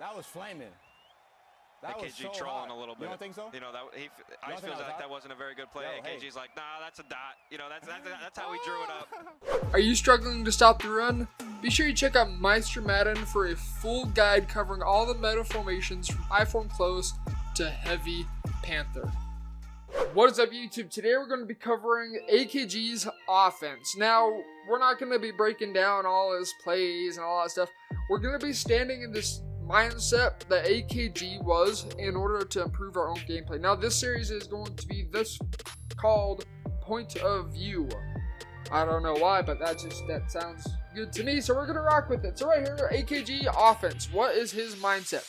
That was flaming. That was AKG so trolling hot. a little bit. You don't think so? You know, Ice feels like that wasn't a very good play. Yo, AKG's hey. like, nah, that's a dot. You know, that's how we drew it up. Are you struggling to stop the run? Be sure you check out Meister Madden for a full guide covering all the meta formations from high form close to heavy panther. What is up, YouTube? Today we're going to be covering AKG's offense. Now, we're not going to be breaking down all his plays and all that stuff. We're going to be standing in this mindset that AKG was in order to improve our own gameplay. Now, this series is going to be this called Point of View. I don't know why, but that sounds good to me, so we're going to rock with it. So right here, AKG offense. What is his mindset?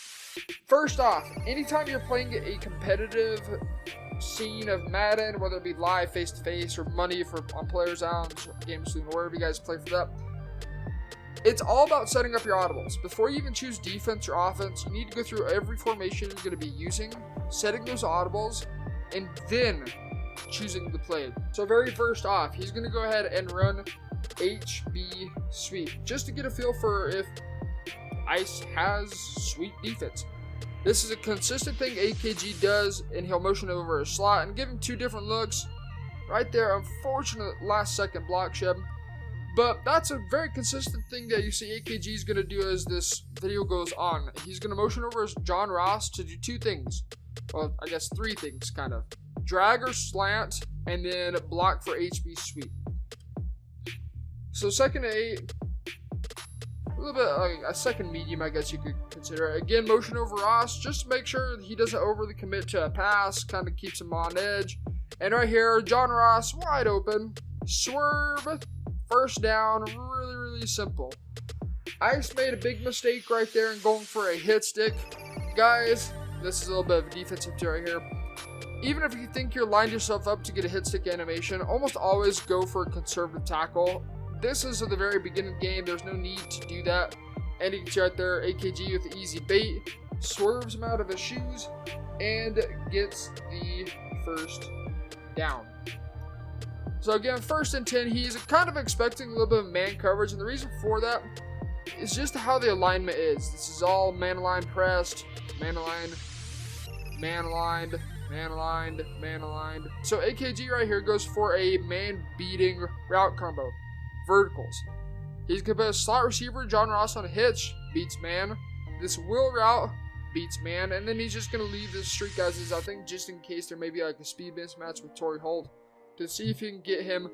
First off, anytime you're playing a competitive scene of Madden, whether it be live, face-to-face, or money on Players Lounge, Game Soon, wherever you guys play for that, it's all about setting up your audibles. Before you even choose defense or offense, you need to go through every formation you're going to be using, setting those audibles, and then choosing the play. So very first off, he's going to go ahead and run HB sweep, just to get a feel for if Ice has sweep defense. This is a consistent thing AKG does, and he'll motion over a slot and give him two different looks. Right there, unfortunate last second block shed. But that's a very consistent thing that you see AKG is going to do as this video goes on. He's going to motion over John Ross to do two things. Well, I guess three things, kind of. Drag or slant, and then block for HB sweep. So second to 8, a little bit like a second medium, I guess you could consider it. Again, motion over Ross, just to make sure he doesn't overly commit to a pass, kind of keeps him on edge. And right here, John Ross, wide open, swerve, first down, really simple. Ice made a big mistake right there in going for a hit stick. Guys, this is a little bit of a defensive tip right here. Even if you think you're lined yourself up to get a hit stick animation, almost always go for a conservative tackle. This is at the very beginning of the game. There's no need to do that. And you can see right there, AKG with the easy bait, swerves him out of his shoes, and gets the first down. So again, 1st and 10, he's kind of expecting a little bit of man coverage, and the reason for that is just how the alignment is. This is all man aligned pressed, man aligned, man aligned, man aligned, man aligned. So AKG right here goes for a man beating route combo. Verticals. He's going to put a slot receiver, John Ross, on a hitch, beats man. This wheel route beats man, and then he's just going to leave this streak as is, I think, just in case there may be like a speed mismatch with Torrey Holt, to see if you can get him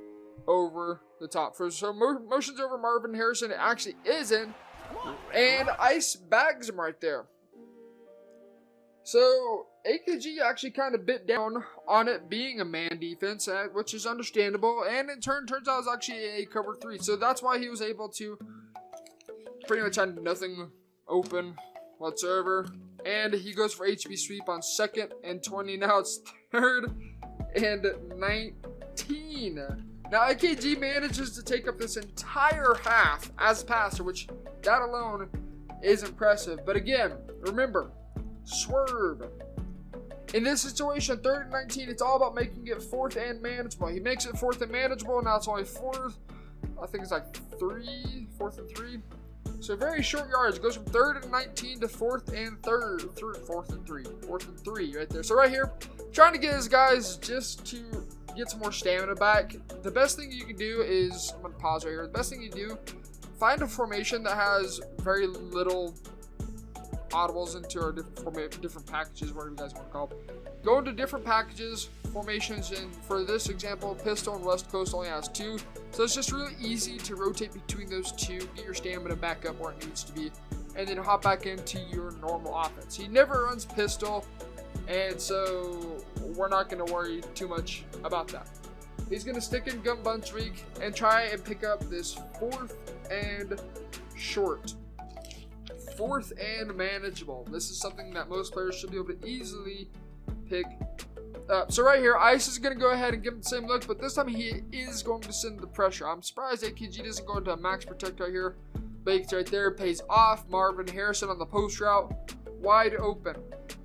over the top. So motions over Marvin Harrison, it actually isn't, and Ice bags him right there. So AKG actually kind of bit down on it being a man defense, which is understandable, and in turns out it was actually a cover 3. So that's why he was able to pretty much have nothing open whatsoever. And he goes for HB sweep on 2nd and 20. Now it's 3rd and 19. Now AKG manages to take up this entire half as a passer, which that alone is impressive. But again, remember, swerve. In this situation, 3rd and 19, it's all about making it 4th and manageable. He makes it 4th and manageable. Now it's only 4th. I think it's like 4th and 3. So very short yards. It goes from 3rd and 19 to 4th and 4th and 3 right there. So right here, trying to get his guys just to get some more stamina back. The best thing you can do is, I'm going to pause right here. The best thing you do, find a formation that has very little audibles into our different packages, whatever you guys want to call them. Go into different packages, formations, and for this example, Pistol and West Coast only has 2, so it's just really easy to rotate between those 2, get your stamina back up where it needs to be, and then hop back into your normal offense. He never runs Pistol, and so we're not going to worry too much about that. He's going to stick in gun bunch week and try and pick up this 4th and short. 4th and manageable. This is something that most players should be able to easily pick up. So right here, Ice is going to go ahead and give him the same look, but this time he is going to send the pressure. I'm surprised AKG doesn't go into a max protect right here. Bakes right there, pays off. Marvin Harrison on the post route, wide open.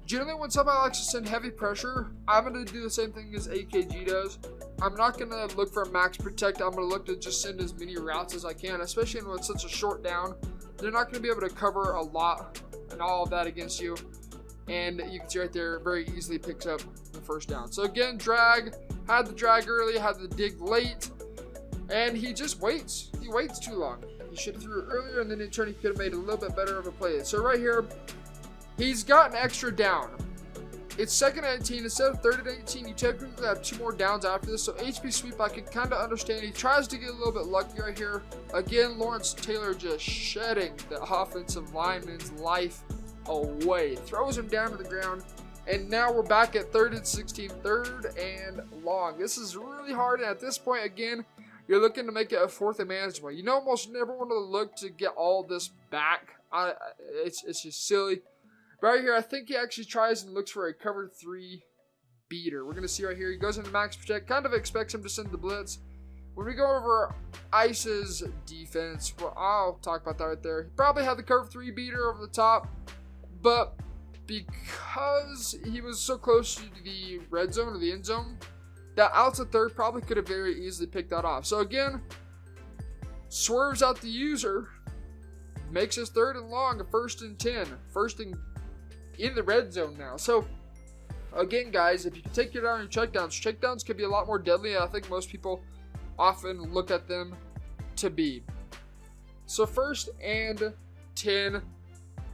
Generally, when somebody likes to send heavy pressure, I'm going to do the same thing as AKG does. I'm not going to look for a max protect. I'm going to look to just send as many routes as I can, especially when it's such a short down. They're not going to be able to cover a lot and all of that against you. And you can see right there, very easily picks up the first down. So again, drag, had the drag early, had the dig late, and he just waits. He waits too long. He should have threw it earlier, and then in turn he could have made a little bit better of a play. So right here, he's got an extra down. It's 2nd and 18. Instead of 3rd and 18, you technically have 2 more downs after this. So HB sweep, I can kind of understand. He tries to get a little bit lucky right here. Again, Lawrence Taylor just shedding the offensive lineman's life away. Throws him down to the ground. And now we're back at 3rd and 16. 3rd and long. This is really hard. And at this point, again, you're looking to make it a 4th and manageable. You almost never want to look to get all this back. It's just silly. Right here, I think he actually tries and looks for a cover 3 beater. We're going to see right here, he goes into max protect, kind of expects him to send the blitz. When we go over Ice's defense, well, I'll talk about that right there. He probably had the cover 3 beater over the top, but because he was so close to the red zone or the end zone, that outside third probably could have very easily picked that off. So again, swerves out the user, makes his 3rd and long, a 1st and 10, 1st and in the red zone now. So again, guys, if you can take it down your checkdowns can be a lot more deadly. I think most people often look at them to be. So 1st and 10.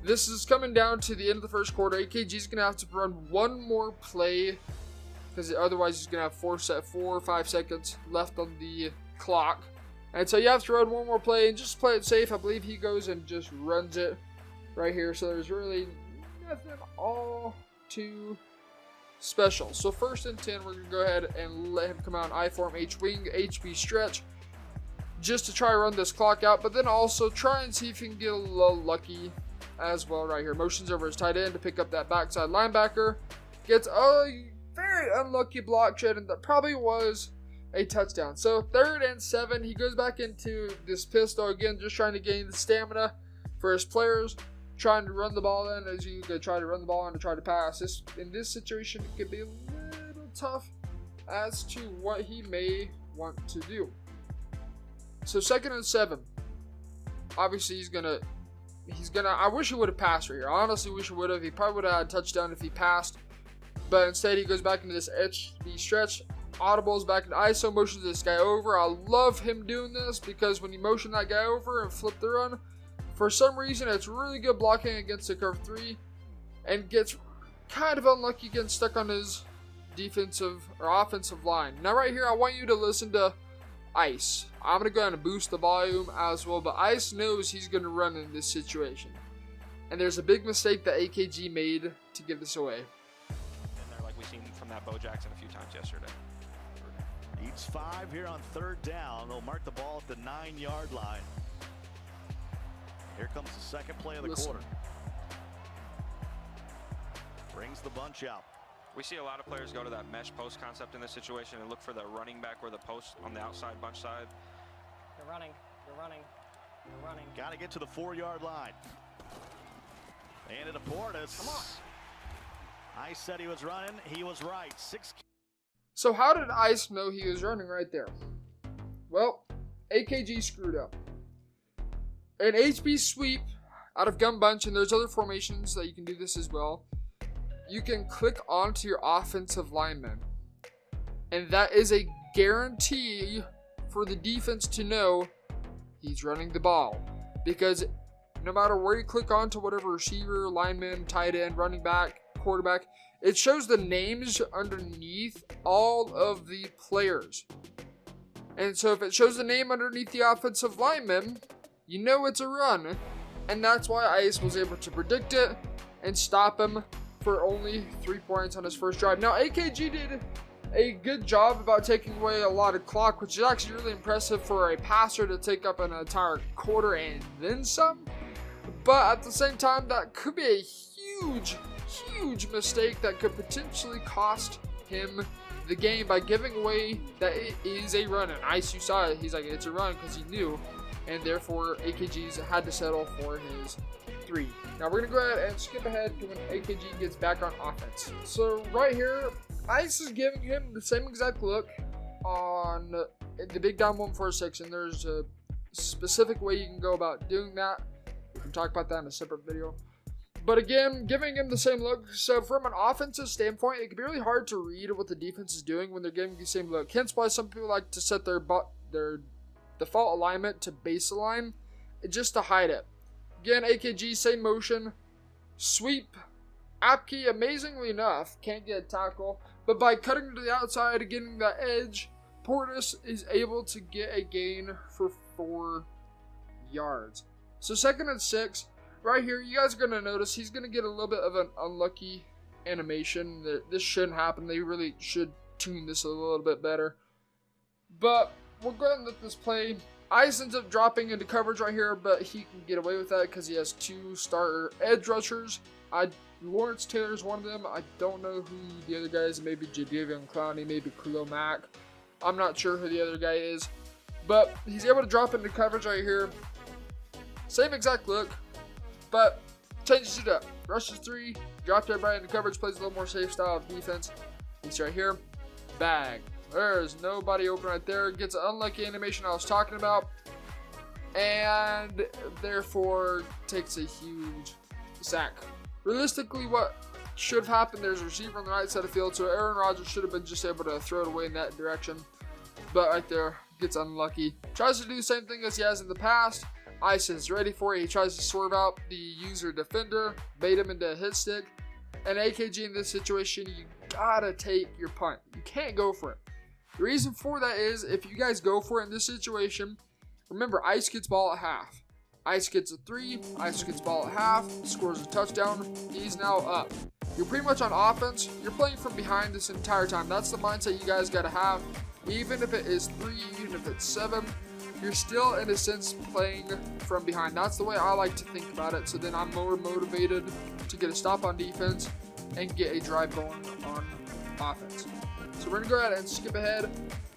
This is coming down to the end of the first quarter. AKG is going to have to run one more play because otherwise he's going to have 4 or 5 seconds left on the clock. And so you have to run one more play and just play it safe. I believe he goes and just runs it right here. So there's really nothing all too special. So 1st and 10, we're going to go ahead and let him come out in I-form, H-wing, HB stretch, just to try to run this clock out, but then also try and see if he can get a little lucky as well right here. Motions over his tight end to pick up that backside linebacker. Gets a very unlucky block shed, and that probably was a touchdown. So 3rd and 7, he goes back into this pistol again, just trying to gain the stamina for his players, trying to run the ball in as you try to run the ball in to try to pass. In this situation, it could be a little tough as to what he may want to do. So 2nd and 7. Obviously, he's gonna. I wish he would have passed right here. I honestly wish he would have. He probably would have had a touchdown if he passed. But instead, he goes back into this HB stretch. Audibles back into ISO, motions this guy over. I love him doing this because when you motion that guy over and flip the run, for some reason, it's really good blocking against the curve 3 and gets kind of unlucky getting stuck on his defensive or offensive line. Now right here, I want you to listen to Ice. I'm going to go ahead and boost the volume as well, but Ice knows he's going to run in this situation. And there's a big mistake that AKG made to give this away. And they're like we've seen from that Bo Jackson a few times yesterday. Each 5 here on 3rd down. They'll mark the ball at the 9-yard line. Here comes the second play of the quarter. Brings the bunch out. We see a lot of players go to that mesh post concept in this situation and look for the running back or the post on the outside bunch side. You're running. Got to get to the 4-yard line. And to Portis. Come on. I said he was running. He was right. 6. So how did Ice know he was running right there? Well, AKG screwed up. An HB sweep out of gun bunch, and there's other formations that you can do this as well. You can click onto your offensive lineman, and that is a guarantee for the defense to know he's running the ball, because no matter where you click onto whatever receiver, lineman, tight end, running back, quarterback, it shows the names underneath all of the players. And so if it shows the name underneath the offensive lineman, you know it's a run. And that's why Ice was able to predict it and stop him for only 3 points on his first drive. Now, AKG did a good job about taking away a lot of clock, which is actually really impressive for a passer to take up an entire quarter and then some. But at the same time, that could be a huge mistake that could potentially cost him the game by giving away that it is a run. And Ice, you saw it, he's like, it's a run because he knew. And therefore, AKG's had to settle for his 3. Now we're going to go ahead and skip ahead to when AKG gets back on offense. So right here, Ice is giving him the same exact look on the big down 146, and there's a specific way you can go about doing that. We can talk about that in a separate video. But again, giving him the same look. So from an offensive standpoint, it can be really hard to read what the defense is doing when they're giving the same look. Hence why some people like to set their default alignment to baseline just to hide it. Again, AKG, same motion. Sweep. Akg, amazingly enough, can't get a tackle. But by cutting to the outside and getting that edge, Portis is able to get a gain for 4 yards. So 2nd and 6. Right here, you guys are going to notice he's going to get a little bit of an unlucky animation. This shouldn't happen. They really should tune this a little bit better. But we'll go ahead and let this play. Ice ends up dropping into coverage right here, but he can get away with that because he has 2 starter edge rushers. Lawrence Taylor's one of them. I don't know who the other guy is. Maybe Jadavion Clowney, maybe Khalil Mack. I'm not sure who the other guy is. But he's able to drop into coverage right here. Same exact look, but changes it up. Rushes 3, dropped everybody into coverage, plays a little more safe style of defense. He's right here. Bag. There's nobody open right there. Gets an unlucky animation I was talking about. And therefore takes a huge sack. Realistically, what should have happened, there's a receiver on the right side of the field, so Aaron Rodgers should have been just able to throw it away in that direction. But right there, gets unlucky. Tries to do the same thing as he has in the past. Ice is ready for it. He tries to swerve out the user defender, bait him into a hit stick. And AKG in this situation, you gotta take your punt. You can't go for it. The reason for that is, if you guys go for it in this situation, remember, Ice gets ball at half. Ice gets a 3, Ice gets ball at half, scores a touchdown, he's now up. You're pretty much on offense, you're playing from behind this entire time. That's the mindset you guys gotta have. Even if it is 3, even if it's 7, you're still, in a sense, playing from behind. That's the way I like to think about it, so then I'm more motivated to get a stop on defense and get a drive going on offense. So we're going to go ahead and skip ahead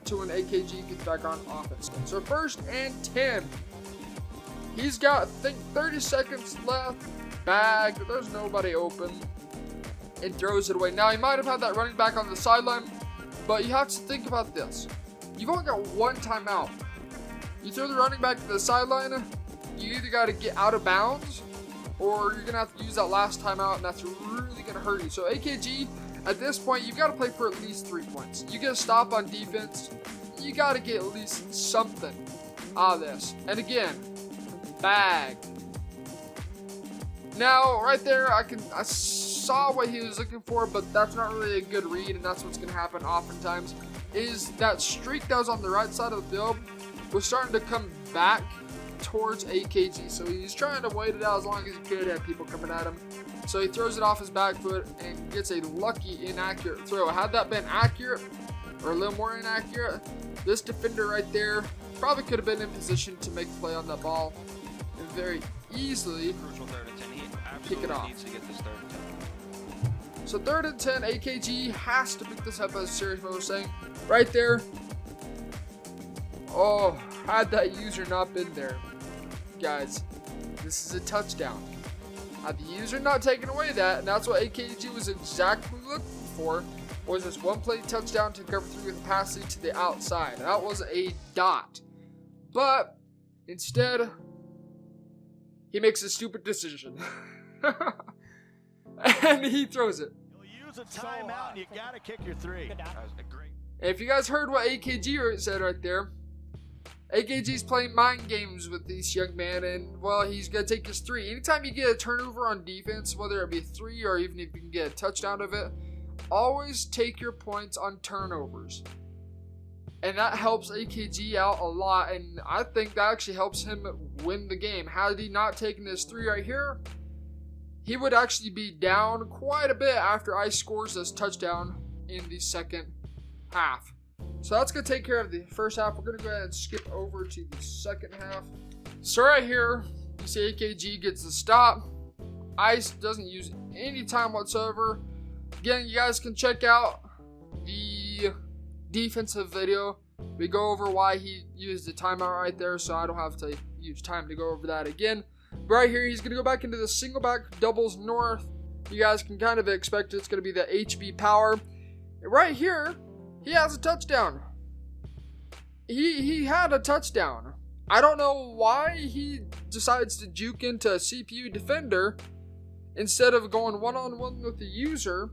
to when AKG gets back on offense. So 1st and 10. He's got, I think, 30 seconds left. Bag. There's nobody open. And throws it away. Now, he might have had that running back on the sideline, but you have to think about this. You've only got 1 timeout. You throw the running back to the sideline, you either got to get out of bounds, or you're going to have to use that last timeout, and that's really going to hurt you. So AKG, at this point, you've got to play for at least 3 points. You get a stop on defense, you got to get at least something out of this. And again, bag. Now, right there, I saw what he was looking for, but that's not really a good read, and that's what's going to happen oftentimes, is that streak that was on the right side of the field was starting to come back towards AKG. So he's trying to wait it out as long as he could, have people coming at him. So he throws it off his back foot and gets a lucky inaccurate throw. Had that been accurate, or a little more inaccurate, this defender right there probably could have been in position to make a play on that ball and very easily Crucial 3rd and 10. He kick it absolutely off. needs to get this 3rd and 10. So 3rd and 10, AKG has to pick this up, as Serious Mo was saying. Right there. Oh, had that user not been there, guys, this is a touchdown. Had the user not taken away that, and that's what AKG was exactly looking for, was this 1-play touchdown to cover 3 with a pass lead to the outside. That was a dot. But instead, he makes a stupid decision. And he throws it. You'll use a timeout, and you got to kick your 3. That was a great. If you guys heard what AKG said right there, AKG's playing mind games with this young man, and, well, he's going to take his 3. Anytime you get a turnover on defense, whether it be 3 or even if you can get a touchdown of it, always take your points on turnovers. And that helps AKG out a lot, and I think that actually helps him win the game. Had he not taken this 3 right here, he would actually be down quite a bit after Ice scores this touchdown in the second half. So that's going to take care of the first half. We're going to go ahead and skip over to the second half. So right here, you see AKG gets the stop. Ice doesn't use any time whatsoever. Again, you guys can check out the defensive video. We go over why he used the timeout right there, so I don't have to use time to go over that again. But right here, he's going to go back into the single back doubles north. You guys can kind of expect it's going to be the HB power. And right here, he has a touchdown. He had a touchdown. I don't know why he decides to juke into a CPU defender instead of going one-on-one with the user,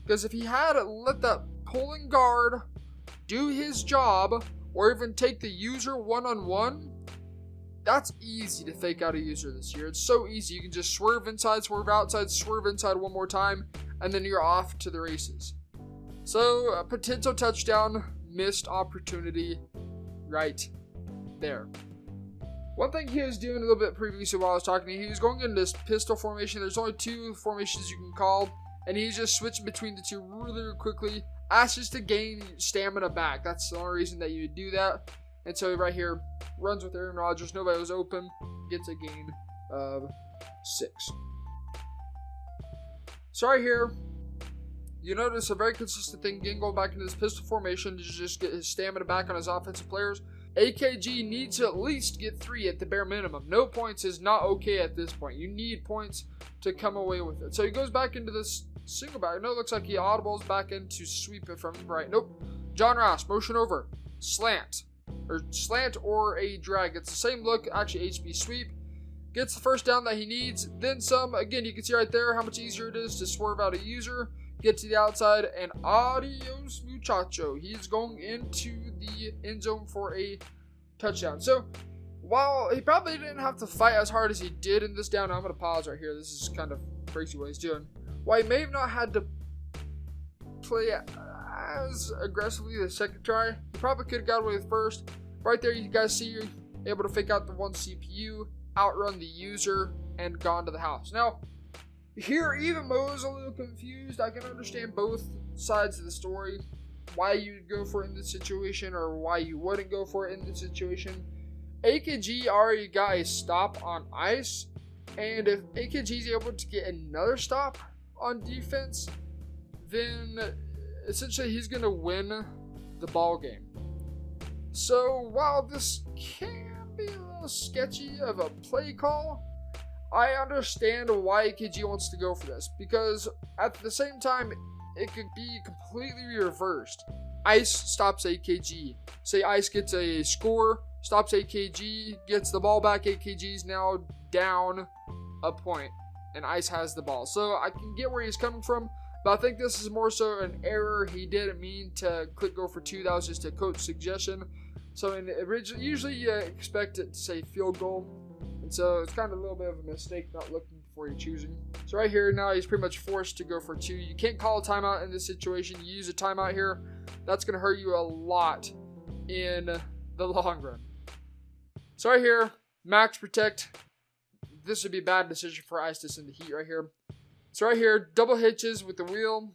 because if he had let that pulling guard do his job, or even take the user one-on-one, that's easy to fake out a user this year. It's so easy. You can just swerve inside, swerve outside, swerve inside one more time, and then you're off to the races. So, a potential touchdown, missed opportunity right there. One thing he was doing a little bit previously while I was talking to you, he was going into this pistol formation. There's only 2 formations you can call, and he's just switching between the 2 really quickly. That's just to gain stamina back. That's the only reason that you would do that. And so right here, runs with Aaron Rodgers. Nobody was open. Gets a gain of 6. So right here, you notice a very consistent thing again going back into this pistol formation to just get his stamina back on his offensive players. AKG needs to at least get 3 at the bare minimum. No points is not okay at this point. You need points to come away with it. So he goes back into this single back. No, it looks like he audibles back into sweep it from right. Nope. John Ross, motion over. Slant or a drag. It's the same look, actually HB sweep. Gets the first down that he needs, then some. Again, you can see right there how much easier it is to swerve out a user, get to the outside, and adios muchacho. He's going into the end zone for a touchdown. So, while he probably didn't have to fight as hard as he did in this down, I'm going to pause right here. This is kind of crazy what he's doing. While he may have not had to play as aggressively the second try, he probably could have got away with first. Right there, you guys see you're able to fake out the 1 CPU, outrun the user, and gone to the house. Now, here, even Mo's a little confused. I can understand both sides of the story. Why you'd go for it in this situation, or why you wouldn't go for it in this situation. AKG already got a stop on ice, and if AKG is able to get another stop on defense, then essentially he's going to win the ball game. So while this can be a little sketchy of a play call, I understand why AKG wants to go for this, because at the same time, it could be completely reversed. Ice stops AKG. Say Ice gets a score, stops AKG, gets the ball back. AKG is now down a point, and Ice has the ball. So I can get where he's coming from, but I think this is more so an error. He didn't mean to click go for 2. That was just a coach suggestion. So usually you expect it to say field goal. And so it's kind of a little bit of a mistake not looking before you're choosing. So right here now he's pretty much forced to go for 2. You can't call a timeout in this situation. You use a timeout here, that's going to hurt you a lot in the long run. So right here, max protect. This would be a bad decision for Ice to send the heat right here. So right here, double hitches with the wheel,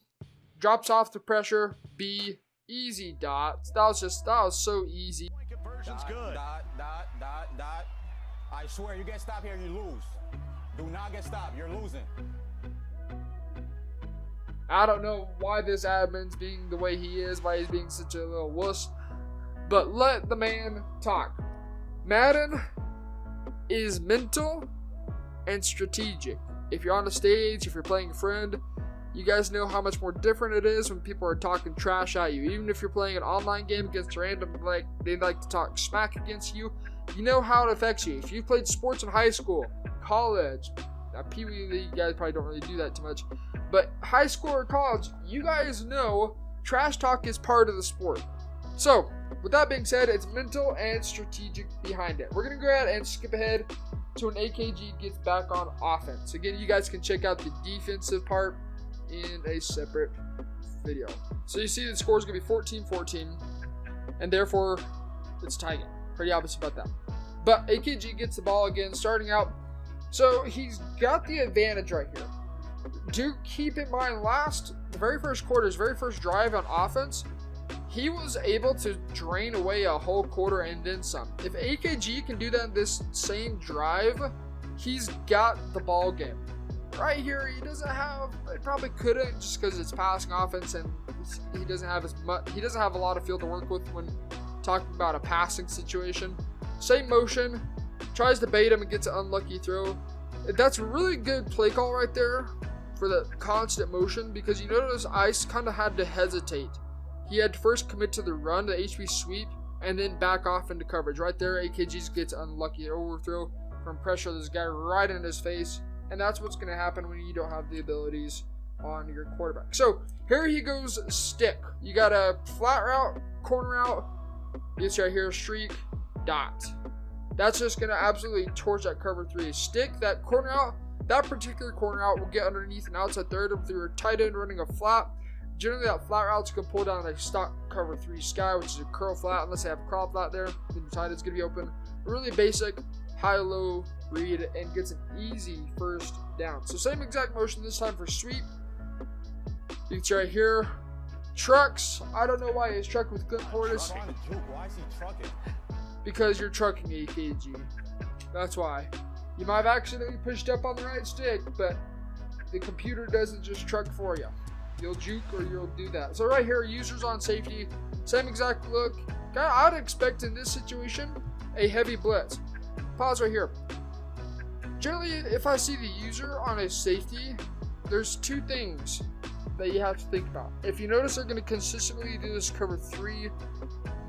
drops off the pressure, B, easy dots. That was so easy. Conversion's good. Dot. I swear, you get stopped here, you lose. Do not get stopped, you're losing. I don't know why this admin's being the way he is, why he's being such a little wuss, but let the man talk. Madden is mental and strategic. If you're on the stage, if you're playing a friend, you guys know how much more different it is when people are talking trash at you. Even if you're playing an online game against random, they like to talk smack against you, you know how it affects you. If you played sports in high school, college, now Pee Wee League, you guys probably don't really do that too much, but high school or college, you guys know trash talk is part of the sport. So, with that being said, it's mental and strategic behind it. We're going to go ahead and skip ahead to when AKG gets back on offense. Again, you guys can check out the defensive part in a separate video. So you see the score is going to be 14-14, and therefore it's tie game. Pretty obvious about that. But AKG gets the ball again, starting out. So he's got the advantage right here. Do keep in mind, the very first quarter, his very first drive on offense, he was able to drain away a whole quarter and then some. If AKG can do that in this same drive, he's got the ball game. Right here, he probably couldn't, just because it's passing offense and he doesn't have a lot of field to work with when talking about a passing situation. Same motion, tries to bait him and gets an unlucky throw. That's a really good play call right there for the constant motion, because you notice Ice kind of had to hesitate. He had to first commit to the run, the HB sweep, and then back off into coverage. Right there, AKG gets an unlucky overthrow from pressure. This guy right in his face. And that's what's going to happen when you don't have the abilities on your quarterback. So here he goes stick. You got a flat route, corner route, it's right here, streak, dot. That's just going to absolutely torch that cover 3. Stick, that corner out, that particular corner out will get underneath an outside third if you're a tight end running a flat. Generally, that flat route can pull down a stock cover 3 sky, which is a curl flat, unless they have a curl flat there. Then your tight end's going to be open. Really basic, high-low read, and gets an easy first down. So same exact motion this time for sweep. You can see right here. Trucks. I don't know why he's trucked with Clint Portis. Why is he trucking? Because you're trucking AKG. That's why. You might have accidentally pushed up on the right stick, but the computer doesn't just truck for you. You'll juke or you'll do that. So right here, users on safety. Same exact look. I'd expect in this situation a heavy blitz. Pause right here. Generally, if I see the user on a safety, there's 2 things that you have to think about. If you notice they're going to consistently do this cover 3,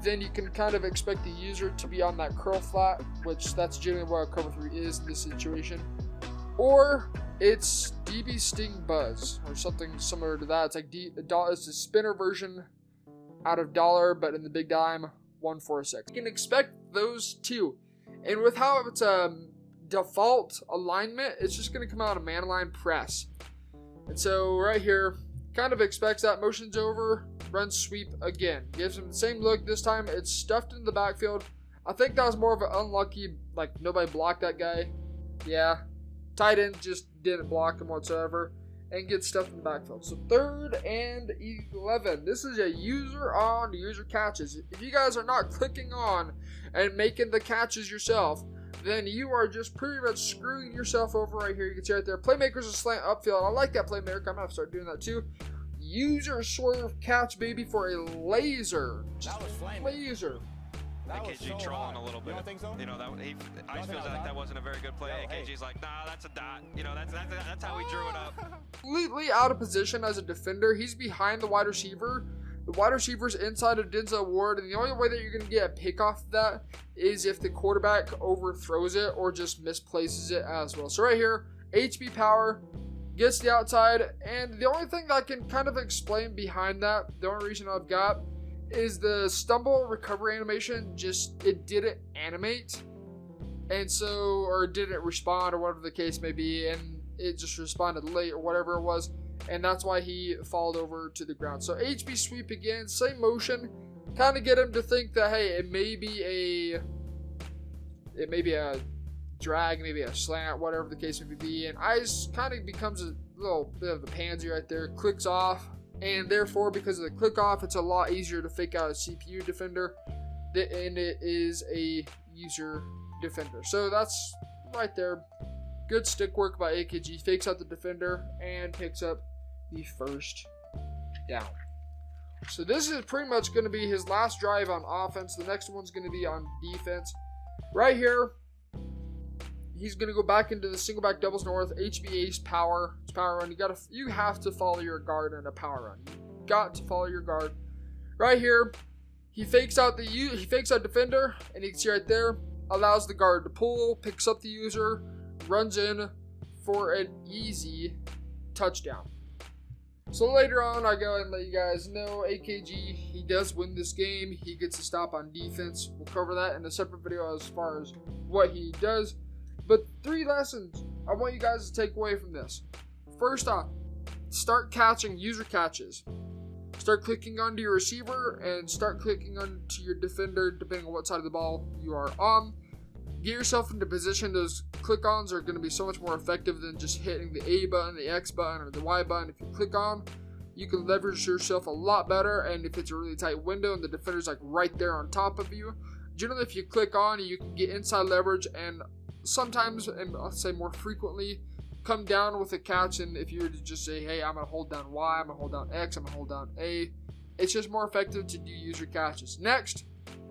then you can kind of expect the user to be on that curl flat, which that's generally what a cover 3 is in this situation. Or it's DB Sting Buzz or something similar to that. It's like it's a spinner version out of dollar, but in the big dime, 146. You can expect those 2. And with how it's a default alignment, it's just going to come out of man line press. And so right here, kind of expects that. Motion's over, runs sweep again. Gives him the same look. This time it's stuffed in the backfield. I think that was more of an unlucky, like nobody blocked that guy. Yeah. Tight end just didn't block him whatsoever and gets stuffed in the backfield. So 3rd and 11. This is a user on user catches. If you guys are not clicking on and making the catches yourself, then you are just pretty much screwing yourself over right here. You can see right there. Playmaker's a slant upfield. I like that playmaker. I'm going to have to start doing that too. User swerve catch, baby, for a laser. That was flaming. Laser. That was AKG so trolling hard. a little bit. You don't think so? You know, I feels like that wasn't a very good play. Yo, hey. AKG's like, nah, that's a dot. You know, that's how we drew it up. Completely out of position as a defender. He's behind the wide receiver. The wide receiver's inside of Denzel Ward, and the only way that you're going to get a pick off of that is if the quarterback overthrows it or just misplaces it as well. So right here, HB power, gets the outside, and the only thing that I can kind of explain behind that, the only reason I've got, is the stumble recovery animation, it didn't animate, and so, or it didn't respond, or whatever the case may be, and it just responded late, or whatever it was, and that's why he followed over to the ground. So HB sweep again, same motion, kind of get him to think that, hey, it may be a drag, maybe a slant, whatever the case may be, and Ice kind of becomes a little bit of a pansy right there, clicks off, and therefore, because of the click off, it's a lot easier to fake out a CPU defender, and it is a user defender. So that's right there. Good stick work by AKG. Fakes out the defender and picks up the first down. So this is pretty much going to be his last drive on offense. The next one's going to be on defense. Right here, he's going to go back into the single back doubles north. HB ace power. It's power run. You have to follow your guard in a power run. You got to follow your guard. Right here, he fakes out defender, and you can see right there, allows the guard to pull, picks up the user, runs in for an easy touchdown. So later on, I go and let you guys know, AKG, he does win this game. He gets a stop on defense. We'll cover that in a separate video as far as what he does. But 3 lessons I want you guys to take away from this. First off, start catching user catches. Start clicking onto your receiver and start clicking onto your defender depending on what side of the ball you are on. Get yourself into position. Those click-ons are going to be so much more effective than just hitting the A button, the X button, or the Y button. If you click on, you can leverage yourself a lot better, and if it's a really tight window and the defender's like right there on top of you, generally if you click on, you can get inside leverage and sometimes, and I'll say more frequently, come down with a catch. And if you were to just say, hey, I'm going to hold down Y, I'm going to hold down X, I'm going to hold down A, it's just more effective to do user catches. Next,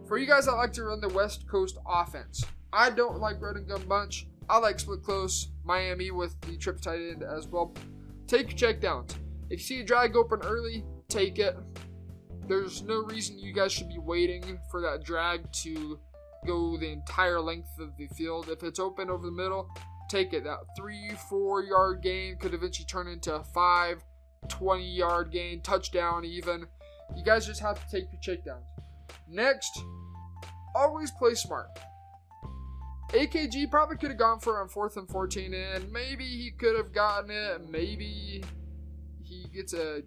for you guys that like to run the West Coast offense, I don't like run and gun bunch. I like split close Miami with the trip tight end as well. Take your checkdowns. If you see a drag open early, take it. There's no reason you guys should be waiting for that drag to go the entire length of the field. If it's open over the middle, take it. That 3-4 yard gain could eventually turn into a 5-20 yard gain, touchdown even. You guys just have to take your checkdowns. Next, always play smart. AKG probably could have gone for it on 4th and 14, and maybe he could have gotten it. Maybe he gets a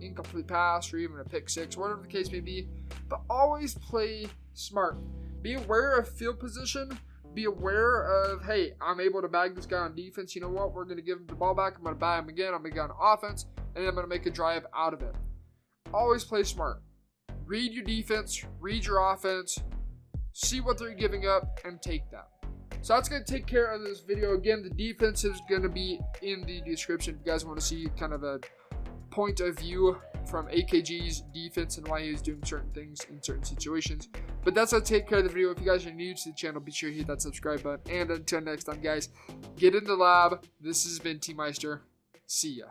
incomplete pass or even a pick 6, whatever the case may be. But always play smart. Be aware of field position. Be aware of, hey, I'm able to bag this guy on defense. You know what? We're going to give him the ball back. I'm going to bag him again. I'm going to get on offense, and then I'm going to make a drive out of it. Always play smart. Read your defense. Read your offense. See what they're giving up and take that. So that's going to take care of this video. Again, the defense is going to be in the description if you guys want to see kind of a point of view from AKG's defense and why he was doing certain things in certain situations. But that's going to take care of the video. If you guys are new to the channel, be sure to hit that subscribe button. And until next time, guys, get in the lab. This has been T Meister. See ya.